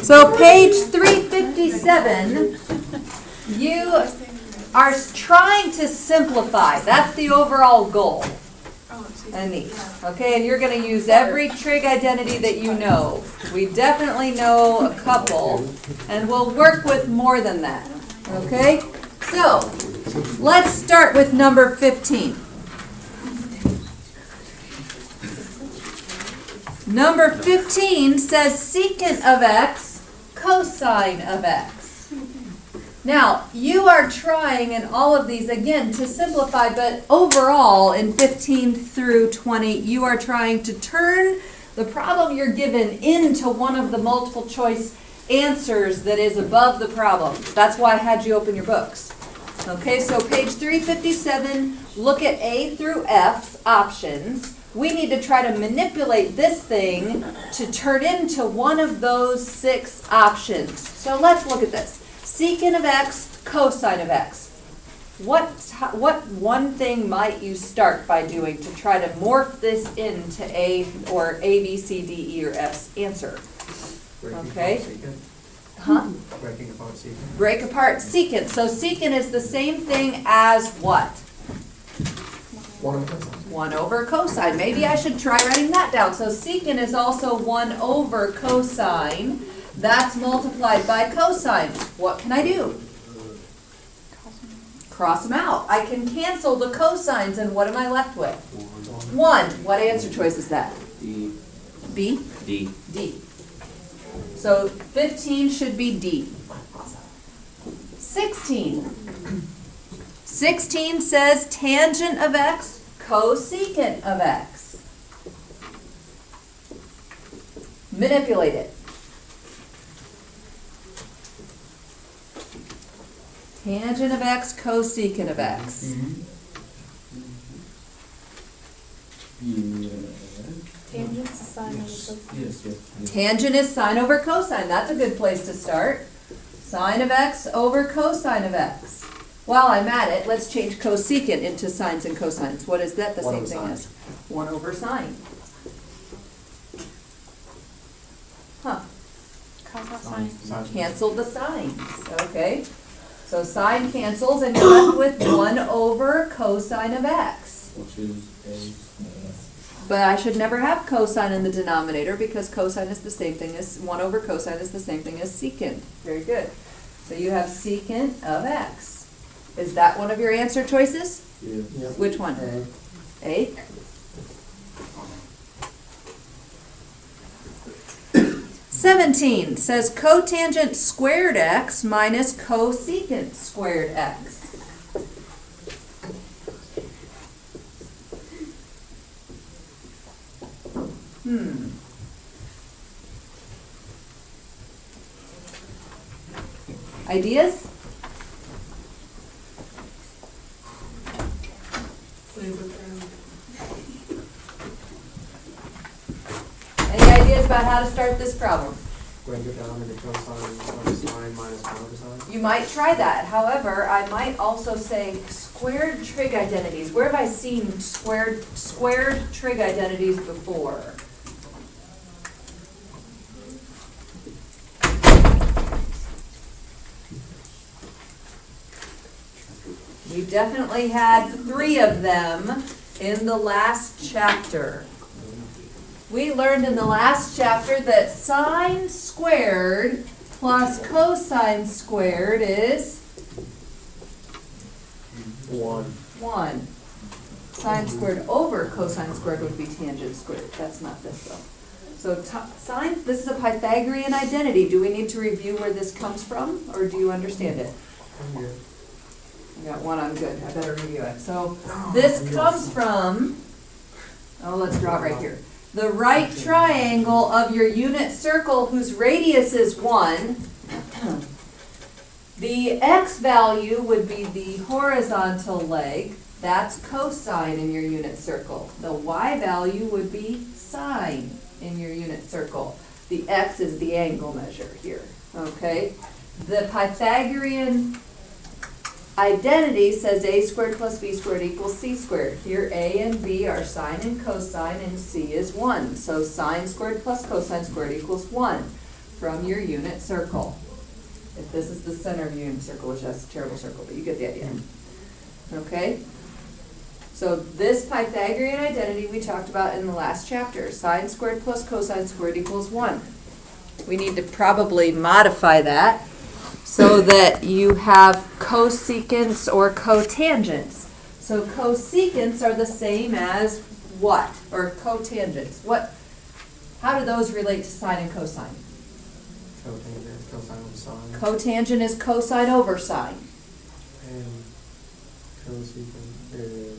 So page 357, you are trying to simplify. That's the overall goal in these. Okay, and you're going to use every trig identity that you know. We definitely know a couple, and we'll work with more than that. Okay, so let's start with number 15. Number 15 says secant of x, cosine of x. Now, you are trying in all of these, again, to simplify, but overall, in 15 through 20, you are trying to turn the problem you're given into one of the multiple choice answers that is above the problem. That's why I had you open your books. Okay, so page 357, look at A through F's options. We need to try to manipulate this thing to turn into one of those 6 options. So let's look at this. Secant of x, cosine of x. What one thing might you start by doing to try to morph this into A or A, B, C, D, E, or S answer? Okay. Huh? Breaking apart secant. Break apart secant. So secant is the same thing as what? 1 over cosine. 1 over cosine. Maybe I should try writing that down. So secant is also 1 over cosine. That's multiplied by cosine. What can I do? Cross them out. I can cancel the cosines, and what am I left with? 1. What answer choice is that? D. B? D. D. So 15 should be D. 16. 16 says tangent of x, cosecant of x. Manipulate it. Tangent of x, cosecant of x. Tangent's a sine over cosine. Yes. Tangent is sine over cosine. That's a good place to start. Sine of x over cosine of x. While I'm at it, let's change cosecant into sines and cosines. What is that the same thing as? 1 over sine. Huh. Cosine. Canceled the sines. Okay. So sine cancels and you're left with 1 over cosine of x. Which is But I should never have cosine in the denominator because cosine is the same thing as 1 over cosine is the same thing as secant. Very good. So you have secant of x. Is that one of your answer choices? Yeah. Which one? A. 17 says cotangent squared x minus cosecant squared x. Ideas? Any ideas about how to start this problem? Break it down into cosine over sine minus 1 over sine. You might try that. However, I might also say squared trig identities. Where have I seen squared trig identities before? We definitely had 3 of them in the last chapter. We learned in the last chapter that sine squared plus cosine squared is 1. 1. Sine squared over cosine squared would be tangent squared. That's not this though. So sine, this is a Pythagorean identity. Do we need to review where this comes from, or do you understand it? I'm good. I got 1, I'm good. I better review it. So this comes from, let's draw it right here. The right triangle of your unit circle whose radius is 1. The x value would be the horizontal leg. That's cosine in your unit circle. The y value would be sine in your unit circle. The x is the angle measure here. Okay? The Pythagorean identity says a squared plus b squared equals c squared. Here a and b are sine and cosine, and c is 1. So sine squared plus cosine squared equals 1. from your unit circle. If this is the center of your unit circle, which that's a terrible circle, but you get the idea. Okay? So this Pythagorean identity we talked about in the last chapter, sine squared plus cosine squared equals 1. We need to probably modify that so that you have cosecants or cotangents. So cosecants are the same as what? Or cotangents. How do those relate to sine and cosine? Cotangent, cosine over sine. Cotangent is cosine over sine. And cosecant is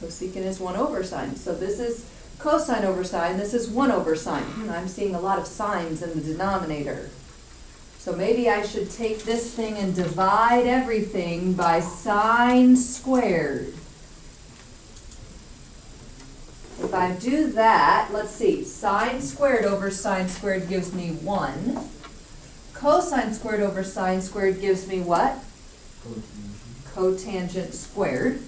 Cosecant is 1 over sine. So this is cosine over sine, this is 1 over sine. I'm seeing a lot of sines in the denominator. So maybe I should take this thing and divide everything by sine squared. If I do that, let's see, sine squared over sine squared gives me 1. Cosine squared over sine squared gives me what? Cotangent squared.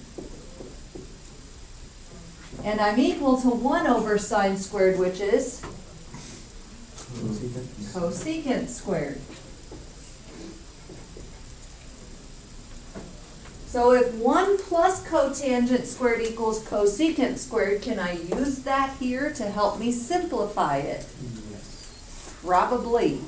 And I'm equal to 1 over sine squared, which is cosecant squared. So if 1 plus cotangent squared equals cosecant squared, can I use that here to help me simplify it? yes. Probably.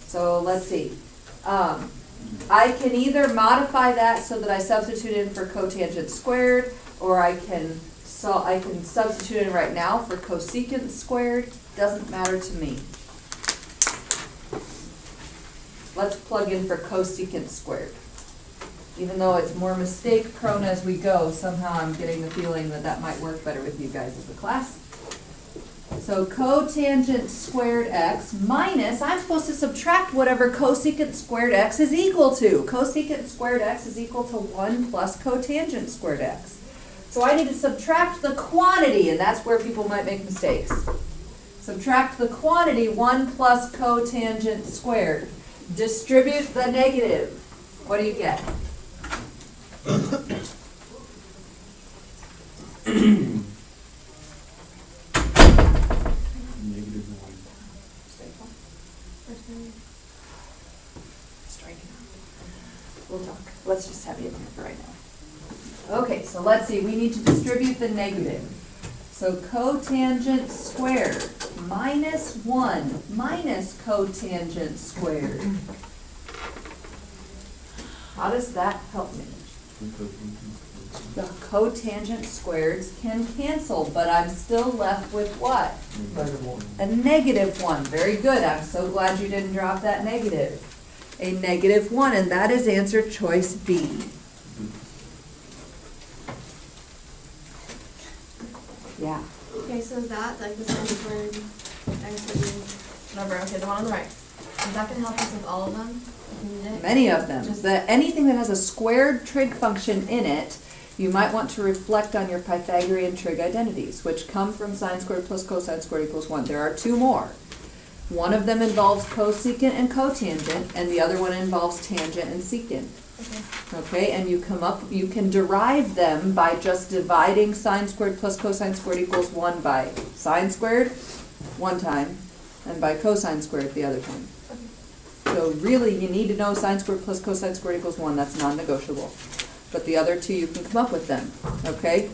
So let's see. I can either modify that so that I substitute in for cotangent squared, or I can substitute in right now for cosecant squared. Doesn't matter to me. Let's plug in for cosecant squared. Even though it's more mistake prone as we go, somehow I'm getting the feeling that that might work better with you guys as a class. So cotangent squared x minus, I'm supposed to subtract whatever cosecant squared x is equal to. Cosecant squared x is equal to 1 plus cotangent squared x. So I need to subtract the quantity, and that's where people might make mistakes. Subtract the quantity, 1 plus cotangent squared. Distribute the negative. What do you get? We'll talk. Let's just have you in here for right now. Okay, so let's see. We need to distribute the negative. So cotangent squared minus 1 minus cotangent squared. How does that help me? The cotangent squareds can cancel, but I'm still left with what? A negative 1. Very good. I'm so glad you didn't drop that negative. A negative 1, and that is answer choice B. Yeah. Okay, so is that like the sine squared whatever, okay, the one on the right. Is that gonna help us with all of them? If we need it? Many of them. Just- Anything that has a squared trig function in it, you might want to reflect on your Pythagorean trig identities, which come from sine squared plus cosine squared equals 1. There are 2 more. One of them involves cosecant and cotangent, and the other one involves tangent and secant. Okay, and you can derive them by just dividing sine squared plus cosine squared equals 1 by sine squared one time, and by cosine squared the other time. So really, you need to know sine squared plus cosine squared equals 1. That's non-negotiable. But the other 2, you can come up with them. Okay?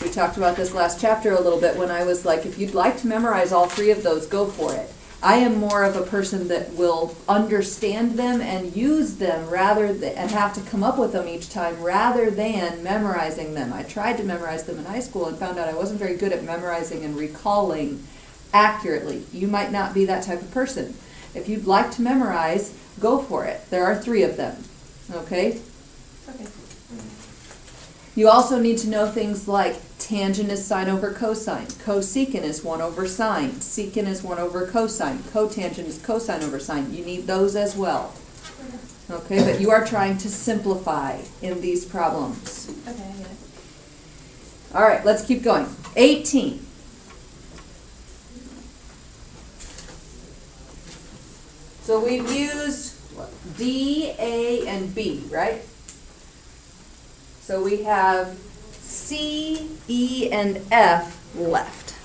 We talked about this last chapter a little bit when I was like, if you'd like to memorize all 3 of those, go for it. I am more of a person that will understand them and use them and have to come up with them each time rather than memorizing them. I tried to memorize them in high school and found out I wasn't very good at memorizing and recalling accurately. You might not be that type of person. If you'd like to memorize, go for it. There are 3 of them. Okay? Okay. You also need to know things like tangent is sine over cosine, cosecant is 1 over sine, secant is 1 over cosine, cotangent is cosine over sine. You need those as well. Okay, but you are trying to simplify in these problems. Okay, I get it. All right, let's keep going. 18. So we've used D, A, and B, right? So we have C, E, and F left.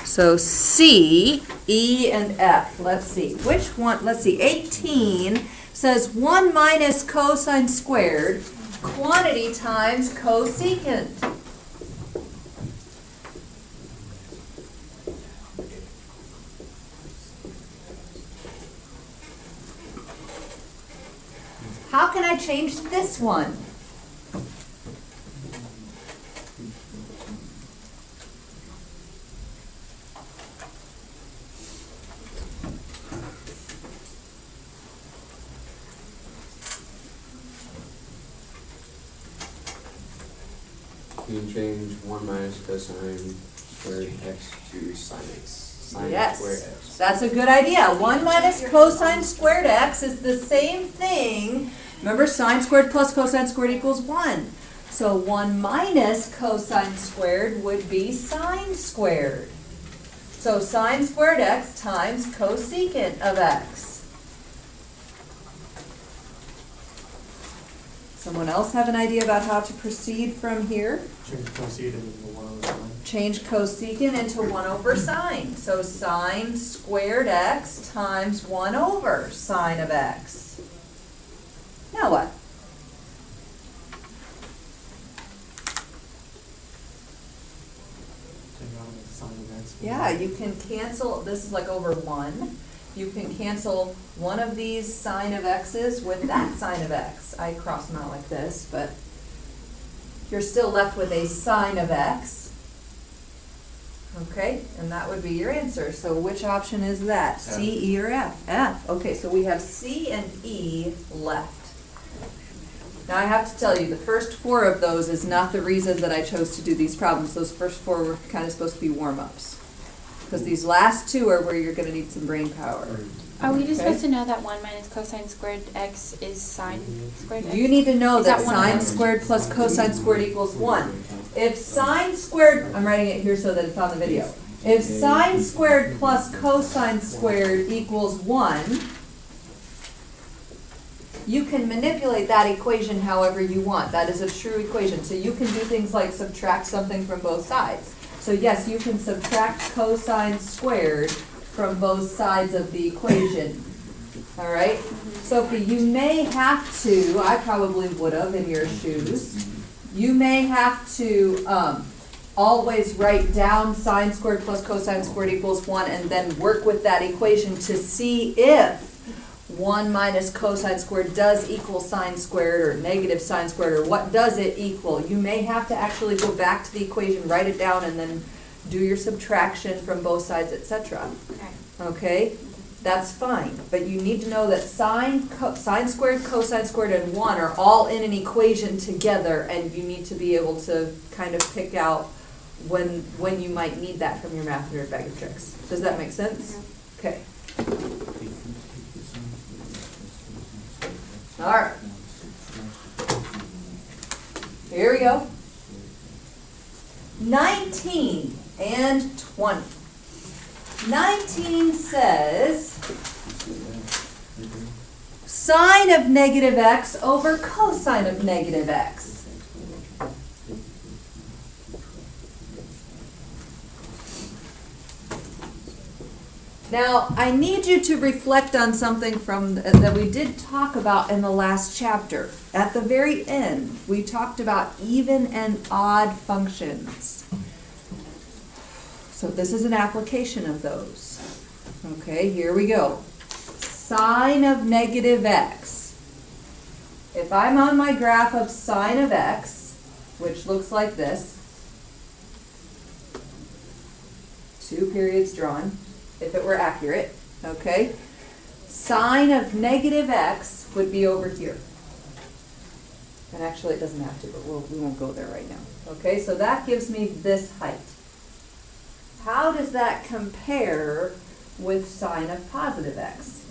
So C, E, and F. Let's see. Which one? Let's see. 18 says 1 minus cosine squared quantity times cosecant. How can I change this one? You can change 1 minus cosine squared x to sine x. Sine Yes, squared x. that's a good idea. 1 minus cosine squared x is the same thing. Remember, sine squared plus cosine squared equals 1. So 1 minus cosine squared would be sine squared. So sine squared x times cosecant of x. Someone else have an idea about how to proceed from here? Change cosecant into 1 over sine. Change cosecant into 1 over sine. So sine squared x times 1 over sine of x. Now what? Take out the sine of x. Yeah, you can cancel, this is like over 1. You can cancel one of these sine of x's with that sine of x. I cross them out like this, but you're still left with a sine of x. Okay, and that would be your answer. So which option is that? C, E, or F? F. Okay, so we have C and E left. Now I have to tell you, the first 4 of those is not the reason that I chose to do these problems. Those first 4 were kind of supposed to be warm-ups. Because these last 2 are where you're going to need some brain power. Are we just Okay. supposed to know that 1 minus cosine squared x is sine squared x? You need to know Is that that one sine of them? squared plus cosine squared equals 1. If sine squared, I'm writing it here so that it's on the video. If sine squared plus cosine squared equals 1, you can manipulate that equation however you want. That is a true equation. So you can do things like subtract something from both sides. So yes, you can subtract cosine squared from both sides of the equation. All right? Sophie, you may have to, I probably would have in your shoes, you may have to always write down sine squared plus cosine squared equals 1 and then work with that equation to see if 1 minus cosine squared does equal sine squared or negative sine squared, or what does it equal. You may have to actually go back to the equation, write it down, and then do your subtraction from both sides, etc. Okay. Okay? That's fine, but you need to know that sine squared, cosine squared, and 1 are all in an equation together, and you need to be able to kind of pick out when you might need that from your math nerd bag of tricks. Does that make sense? Okay. All right. Here we go. 19 and 20. 19 says sine of negative x over cosine of negative x. Now, I need you to reflect on something from that we did talk about in the last chapter. At the very end, we talked about even and odd functions. So this is an application of those. Okay, here we go. Sine of negative x. If I'm on my graph of sine of x, which looks like this, 2 periods drawn, if it were accurate, okay? Sine of negative x would be over here. And actually it doesn't have to, but we won't go there right now. Okay, so that gives me this height. How does that compare with sine of positive x?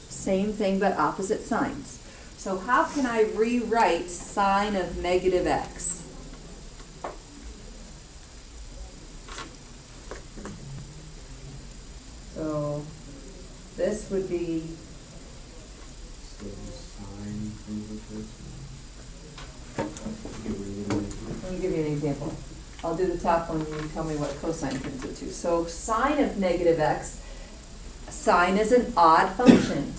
Same thing, but opposite signs. So how can I rewrite sine of negative x? So this would be Sine over Let me give you an example. I'll do the top one and you tell me what cosine turns it to. So sine of negative x, sine is an odd function.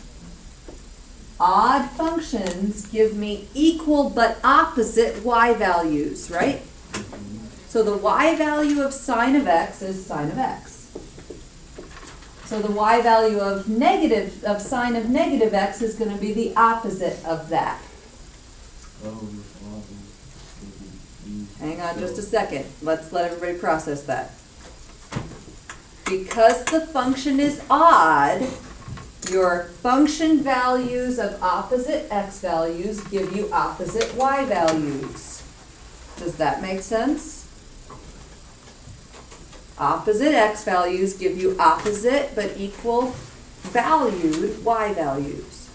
Odd functions give me equal but opposite y values, right? So the y value of sine of x is sine of x. So the y value of sine of negative x is going to be the opposite of that. Hang on just a second. Let's let everybody process that. Because the function is odd, your function values of opposite x values give you opposite y values. Does that make sense? Opposite x values give you opposite but equal valued y values.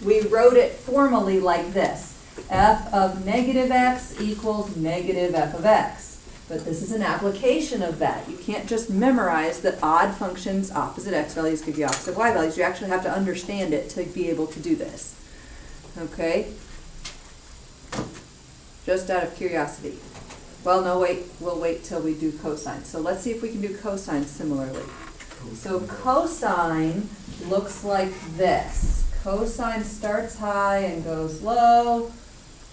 We wrote it formally like this. F of negative x equals negative f of x. But this is an application of that. You can't just memorize that odd functions, opposite x values give you opposite y values. You actually have to understand it to be able to do this. Okay? Just out of curiosity. Well, no, wait. We'll wait till we do cosine. So let's see if we can do cosine similarly. So cosine looks like this. Cosine starts high and goes low.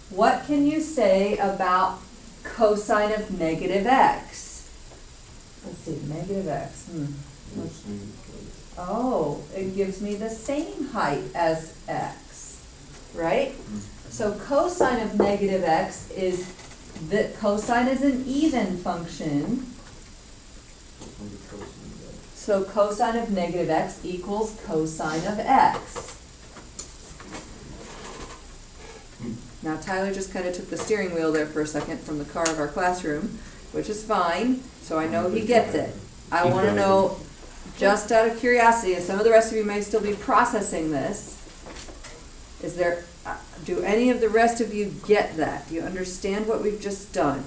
What can you say about cosine of negative x? Let's see, negative x. Oh, it gives me the same height as x, right? So cosine of negative x is that cosine is an even function. So cosine of negative x equals cosine of x. Now Tyler just kind of took the steering wheel there for a second from the car of our classroom, which is fine, so I know he gets it. I want to know, just out of curiosity, and some of the rest of you may still be processing this, do any of the rest of you get that? Do you understand what we've just done?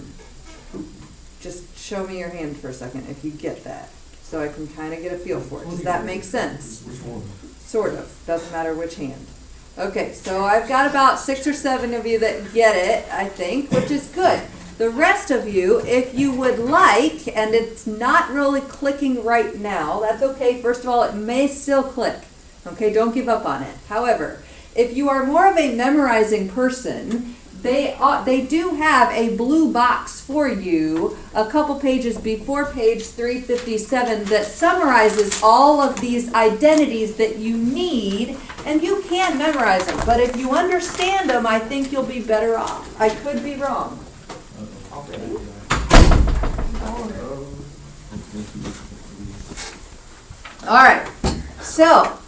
Just show me your hand for a second if you get that, so I can kind of get a feel for it. Does that make sense? Sort of, doesn't matter which hand. Okay, so I've got about 6 or 7 of you that get it, I think, which is good. The rest of you, if you would like, and it's not really clicking right now, that's okay. First of all, it may still click. Okay, don't give up on it. However, if you are more of a memorizing person, they do have a blue box for you a couple pages before page 357 that summarizes all of these identities that you need, and you can memorize them. But if you understand them, I think you'll be better off. I could be wrong. All right. So,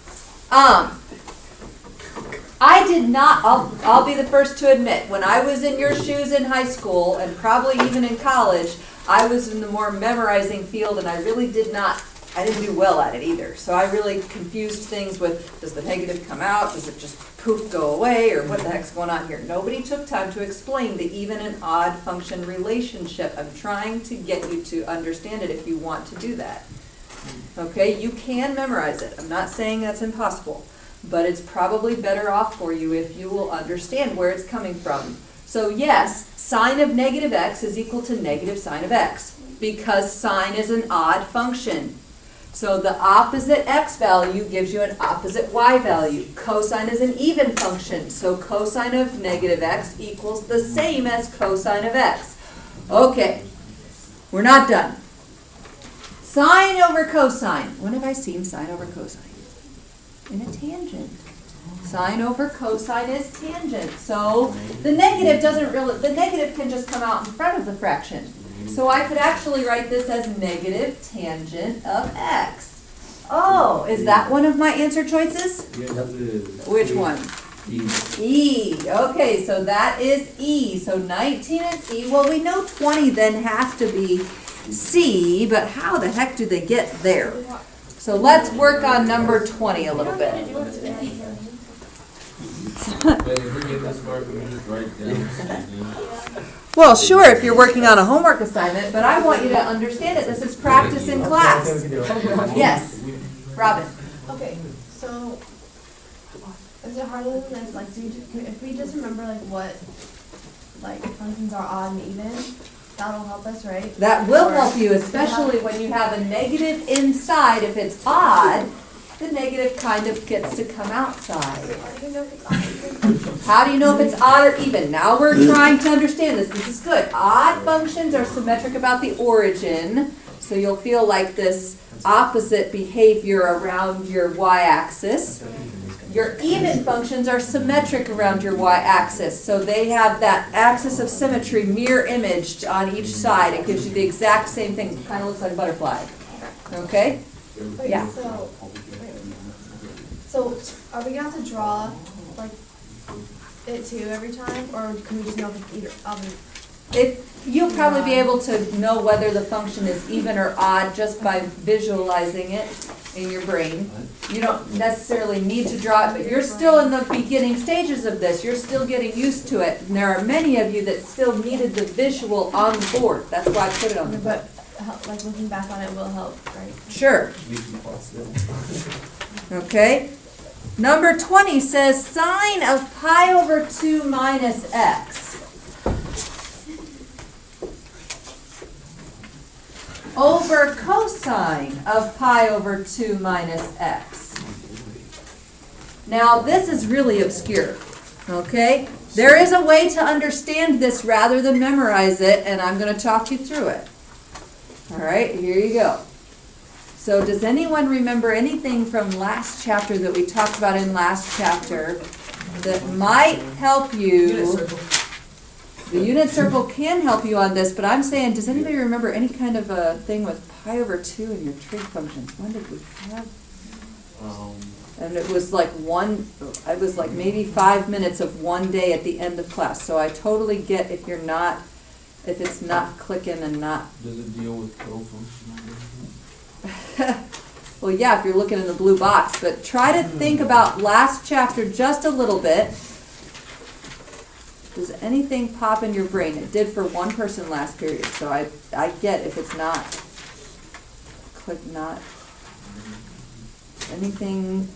I did not, I'll be the first to admit, when I was in your shoes in high school and probably even in college, I was in the more memorizing field and I really I didn't do well at it either. So I really confused things with, does the negative come out? Does it just poof go away? Or what the heck's going on here? Nobody took time to explain the even and odd function relationship. I'm trying to get you to understand it if you want to do that. Okay, you can memorize it. I'm not saying that's impossible. But it's probably better off for you if you will understand where it's coming from. So yes, sine of negative x is equal to negative sine of x, because sine is an odd function. So the opposite x value gives you an opposite y value. Cosine is an even function, so cosine of negative x equals the same as cosine of x. Okay, we're not done. Sine over cosine. When have I seen sine over cosine? In a tangent. Sine over cosine is tangent. So the negative can just come out in front of the fraction. So I could actually write this as negative tangent of x. Oh, is that one of my answer choices? Yes. Which one? E. Okay, so that is E. So 19 is E. Well, we know 20 then has to be C, but how the heck do they get there? So let's work on number 20 a little bit. Well, sure, if you're working on a homework assignment, but I want you to understand it. This is practice in class. Yes, Robin. Okay, So, is it harder than this? Like, if we just remember like what, like functions are odd and even, that'll help us, right? That will Or- help you, especially when you have a negative inside. If it's odd, the negative kind of gets to come outside. How do you know if it's odd or even? How do you know if it's odd or even? Now we're trying to understand this. This is good. Odd functions are symmetric about the origin, so you'll feel like this opposite behavior around your y-axis. Your even functions are symmetric around your y-axis, so they have that axis of symmetry mirror imaged on each side. It gives you the exact same thing. It kind of looks like a butterfly. Okay? Wait, Yeah. So, are we gonna have to draw, like, it too every time, or can we just know if it's either, You'll probably be able to know whether the function is even or odd just by visualizing it in your brain. You don't necessarily need to draw it, but you're still in the beginning stages of this. You're still getting used to it. And there are many of you that still needed the visual on the board. That's why I put it on the board. but, like, looking back on it will help, right? Sure. Okay. Number 20 says sine of pi over 2 minus x over cosine of pi over 2 minus x. Now, this is really obscure, okay? There is a way to understand this rather than memorize it, and I'm going to talk you through it. All right, here you go. So does anyone remember anything from last chapter that we talked about in last chapter that might help you? The unit circle can help you on this, but I'm saying, does anybody remember any kind of a thing with pi over 2 in your trig functions? When did we have? And it was like maybe 5 minutes of one day at the end of class. So I totally get if it's not clicking and not. Does it deal with cofunction? Well, yeah, if you're looking in the blue box, but try to think about last chapter just a little bit. Does anything pop in your brain? It did for one person last period, so I get if it's not. Click not. Anything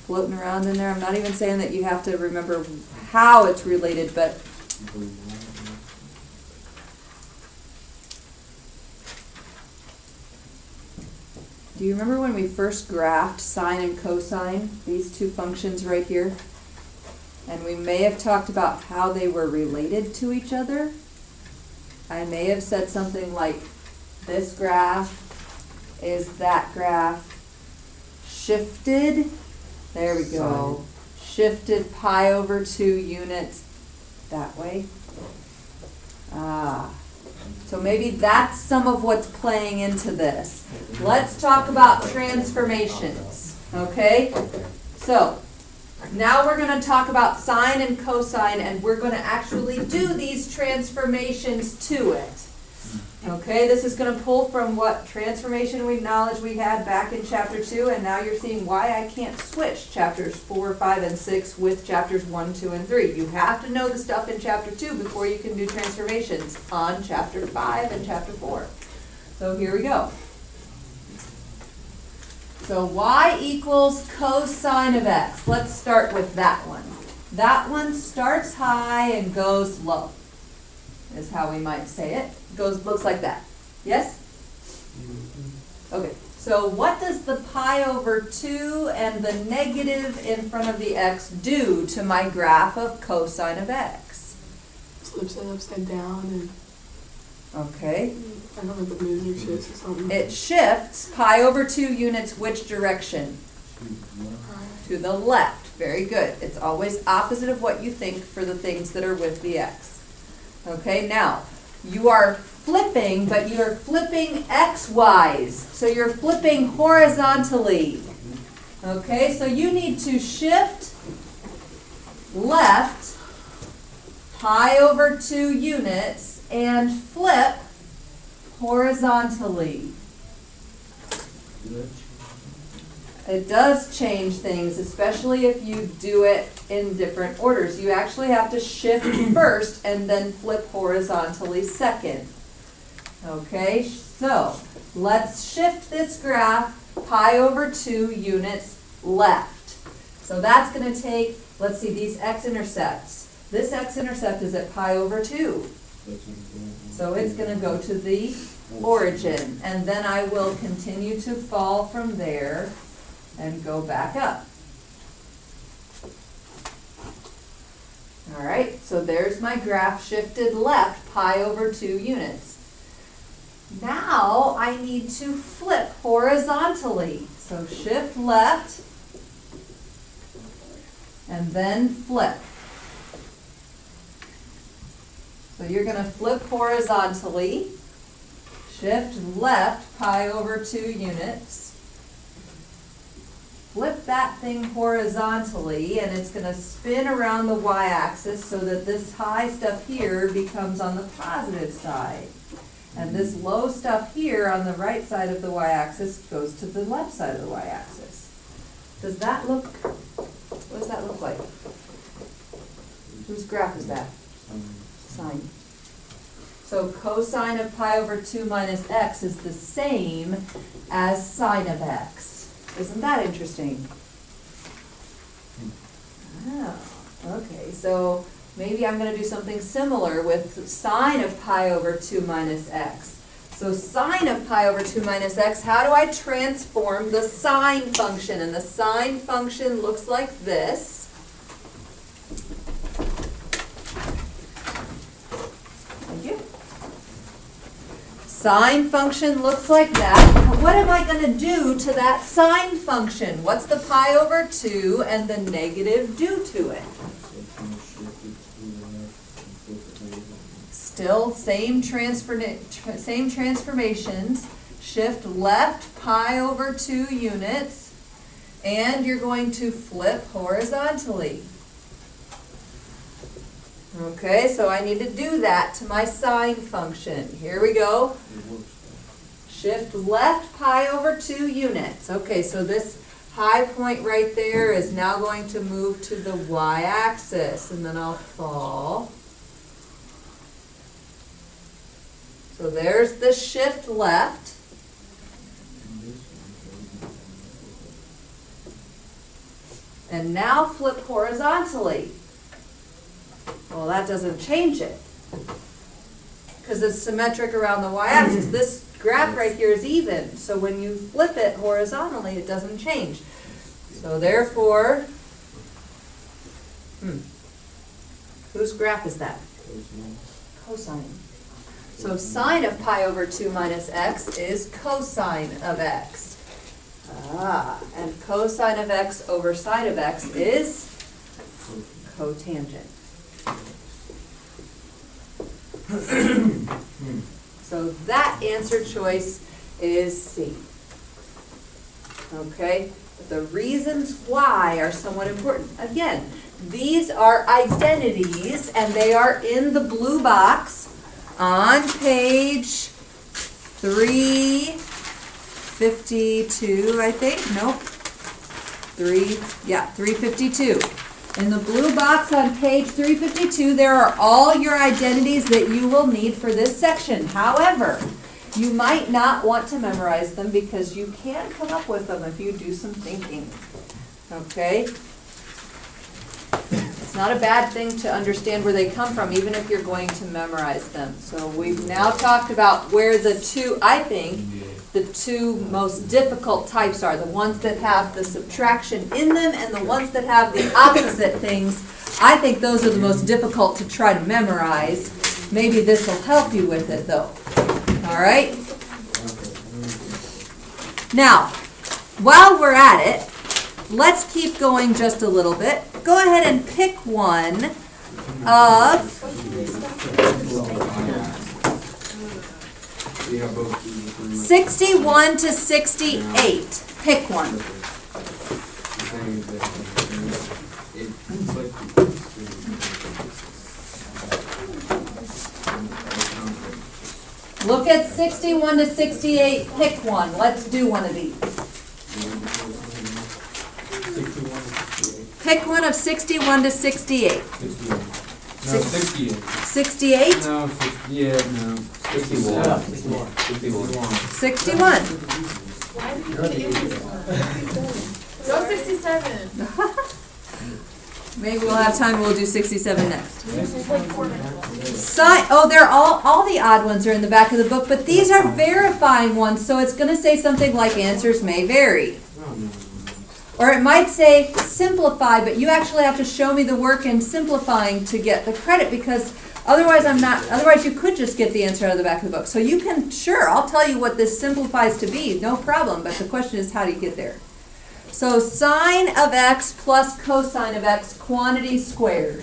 floating around in there? I'm not even saying that you have to remember how it's related, but do you remember when we first graphed sine and cosine, these two functions right here? And we may have talked about how they were related to each other. I may have said something like, this graph is that graph shifted, there we go, shifted pi over 2 units that way. So maybe that's some of what's playing into this. Let's talk about transformations, okay? So, now we're going to talk about sine and cosine, and we're going to actually do these transformations to it. Okay, this is going to pull from what transformation knowledge we had back in chapter 2, and now you're seeing why I can't switch chapters 4, 5, and 6 with chapters 1, 2, and 3. You have to know the stuff in chapter 2 before you can do transformations on chapter 5 and chapter 4. So here we go. So y equals cosine of x. Let's start with that one. That one starts high and goes low, is how we might say it. Looks like that. Yes? Okay, so what does the pi over 2 and the negative in front of the x do to my graph of cosine of x? Flips it upside down and Okay. I don't know if it moves or shifts or something. It shifts pi over 2 units which direction? To the left. Very good. It's always opposite of what you think for the things that are with the x. Okay, now, you are flipping, but you're flipping x-wise. So you're flipping horizontally. Okay, so you need to shift left pi over 2 units and flip horizontally. It does change things, especially if you do it in different orders. You actually have to shift first and then flip horizontally second. Okay, so let's shift this graph pi over 2 units left. So that's going to take, let's see, these x-intercepts. This x-intercept is at pi over 2. So it's going to go to the origin. And then I will continue to fall from there and go back up. All right, so there's my graph shifted left pi over 2 units. Now I need to flip horizontally. So shift left and then flip. So you're going to flip horizontally, shift left pi over 2 units. Flip that thing horizontally, and it's going to spin around the y-axis so that this high stuff here becomes on the positive side. And this low stuff here on the right side of the y-axis goes to the left side of the y-axis. Does that look, what does that look like? Whose graph is that? Sine. So cosine of pi over 2 minus x is the same as sine of x. Isn't that interesting? Oh, okay, so maybe I'm going to do something similar with sine of pi over 2 minus x. So sine of pi over 2 minus x, how do I transform the sine function? And the sine function looks like this. Thank you. Sine function looks like that. What am I going to do to that sine function? What's the pi over 2 and the negative do to it? Still same transformations. Shift left pi over 2 units, and you're going to flip horizontally. Okay, so I need to do that to my sine function. Here we go. Shift left pi over 2 units. Okay, so this high point right there is now going to move to the y-axis, and then I'll fall. So there's the shift left. And now flip horizontally. Well, that doesn't change it, because it's symmetric around the y-axis. This graph right here is even, so when you flip it horizontally, it doesn't change. So therefore, whose graph is that? Cosine. So sine of pi over 2 minus x is cosine of x. And cosine of x over sine of x is cotangent. So that answer choice is C. Okay? The reasons why are somewhat important. Again, these are identities, and they are in the blue box on page 352, I think. Nope. 352. In the blue box on page 352, there are all your identities that you will need for this section. However, you might not want to memorize them because you can come up with them if you do some thinking. Okay? It's not a bad thing to understand where they come from, even if you're going to memorize them. So we've now talked about where the two, I think, the two most difficult types are, the ones that have the subtraction in them and the ones that have the opposite things. I think those are the most difficult to try to memorize. Maybe this will help you with it, though. All right? Now, while we're at it, let's keep going just a little bit. Go ahead and pick one of... We have both. 61 to 68. Pick one. Look at 61 to 68. Pick one. Let's do one of these. Pick one of 61 to 68. 68. 68? No, 61. 61. Why did you put it in this one? Go 67. Maybe we'll have time, we'll do 67 next. It's like 4 minutes. Sine, oh, they're all the odd ones are in the back of the book, but these are verifying ones, so it's gonna say something like answers may vary. Or it might say simplify, but you actually have to show me the work in simplifying to get the credit, because otherwise otherwise you could just get the answer out of the back of the book. So you can, sure, I'll tell you what this simplifies to be, no problem, but the question is how do you get there? So sine of x plus cosine of x, quantity squared.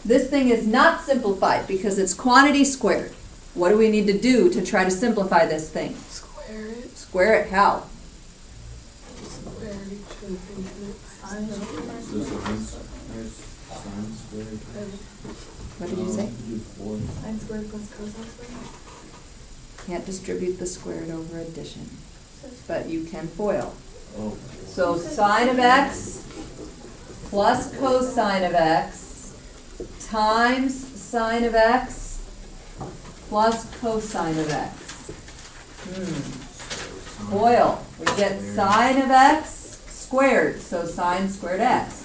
This thing is not simplified because it's quantity squared. What do we need to do to try to simplify this thing? Square it. Square it how? Square each of the things. Sine squared. What did you say? Do 4. Sine squared plus cosine squared. Can't distribute the squared over addition, but you can FOIL. Oh. So sine of x plus cosine of x times sine of x plus cosine of x. FOIL. We get sine of x squared, so sine squared x.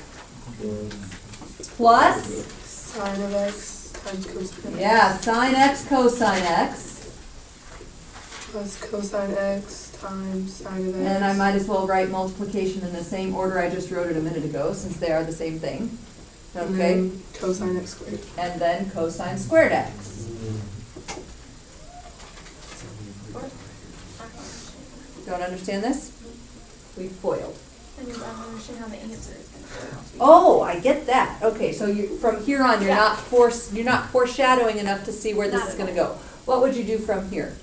Plus, Sine of x times cosine. yeah, sine x cosine x. Plus cosine x times sine of x. And I might as well write multiplication in the same order I just wrote it a minute ago, since they are the same thing. And Okay, then cosine x squared. and then cosine squared x. Don't understand this? We FOILed. I don't understand how the answer is going to turn out. Oh, I get that. Okay, so you, from here on, you're not foreshadowing enough to see where this Not is at gonna go. What would you do from here?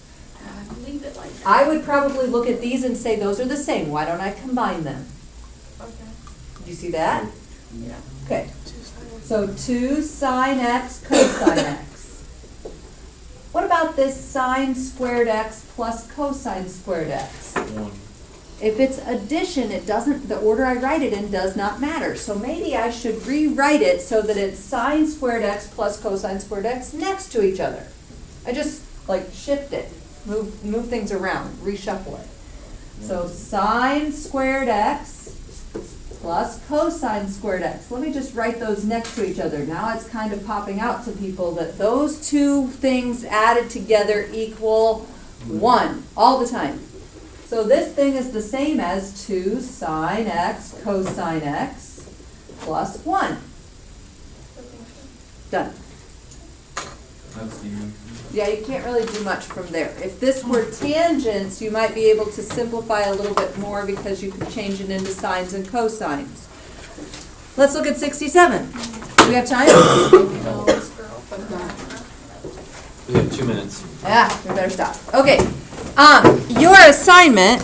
Leave it like that. I would probably look at these and say, those are the same, why don't I combine them? Okay. Do you see that? Yeah. Okay, 2 sine x. so 2 sine x cosine x. What about this sine squared x plus cosine squared x? 1. If it's addition, it doesn't, the order I write it in does not matter. So maybe I should rewrite it so that it's sine squared x plus cosine squared x next to each other. I just like shift it, move things around, reshuffle it. So sine squared x plus cosine squared x. Let me just write those next to each other. Now it's kind of popping out to people that those two things added together equal 1 all the time. So this thing is the same as 2 sine x cosine x plus 1. Done. That's easy. Yeah, you can't really do much from there. If this were tangents, you might be able to simplify a little bit more because you could change it into sines and cosines. Let's look at 67. Do we have time? But not. We have 2 minutes. Yeah, we better stop. Okay. Your assignment